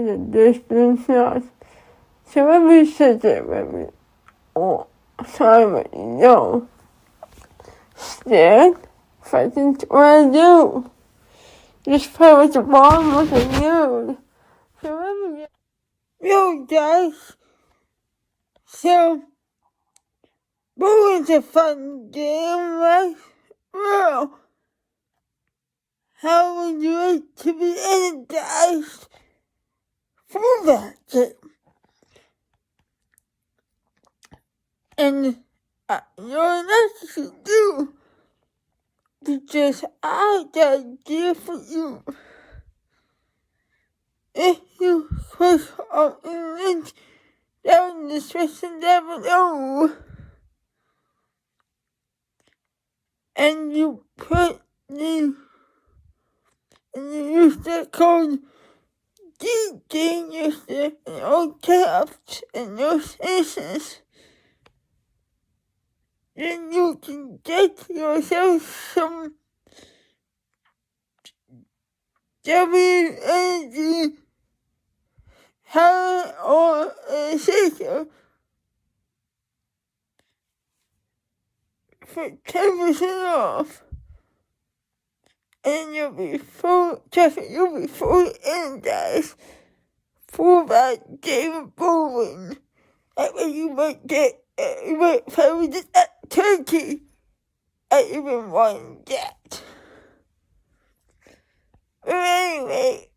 the distance lost. So every second, every time you know, stand, present what I do. Just play with the ball with the nude. So every you guys, so bowling's a fun game, right? Well, how would you like to be energized for that game? And you're not to do because I got an idea for you. If you click on the link down in the description down below and you put and you use the code DGenius in all caps and no spaces, then you can get yourself some W energy power or a shaker for 10% off. And you'll be fully energized for that game of bowling. That way you might play with that turkey I even won yet. But anyway,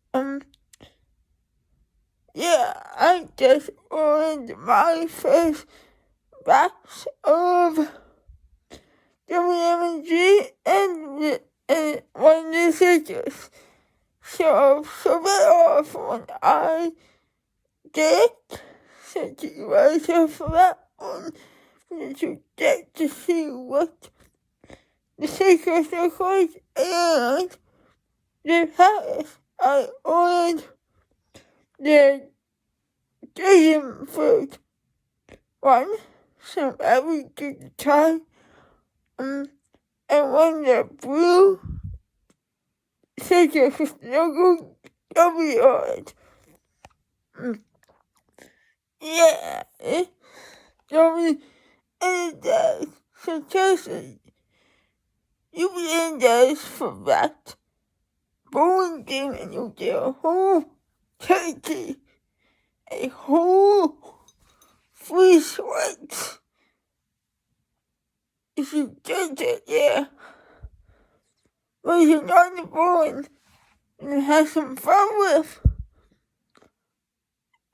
yeah, I just ordered my first box of WMG and one of the stickers. So that off when I did, so you guys have for that one, and you get to see what the stickers look like, and the palace. I ordered the dragon fruit one, so I would get to try, and when the blue stickers with logo W on it. Yeah, it's going energized. So Chelsea, you'll be energized for that bowling game and you'll get a whole turkey, a whole free sweat. If you get it, yeah. But if you're not in the bowling and have some fun with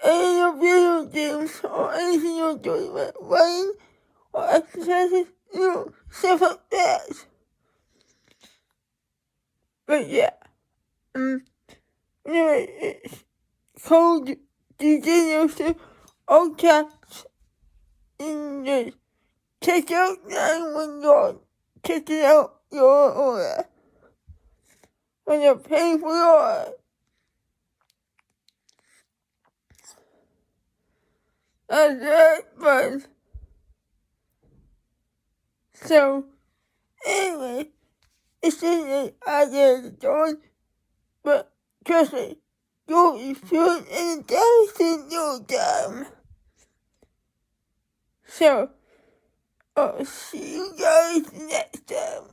any of your video games or anything you're doing with running or exercises, stuff like that. But yeah, it's called DJ all caps in the checkout line when you're checking out your order. When you're paying for your order. That's right, but so anyway, it's just an idea to join, but trust me, you'll be feeling energized in no time. So, I'll see you guys next time.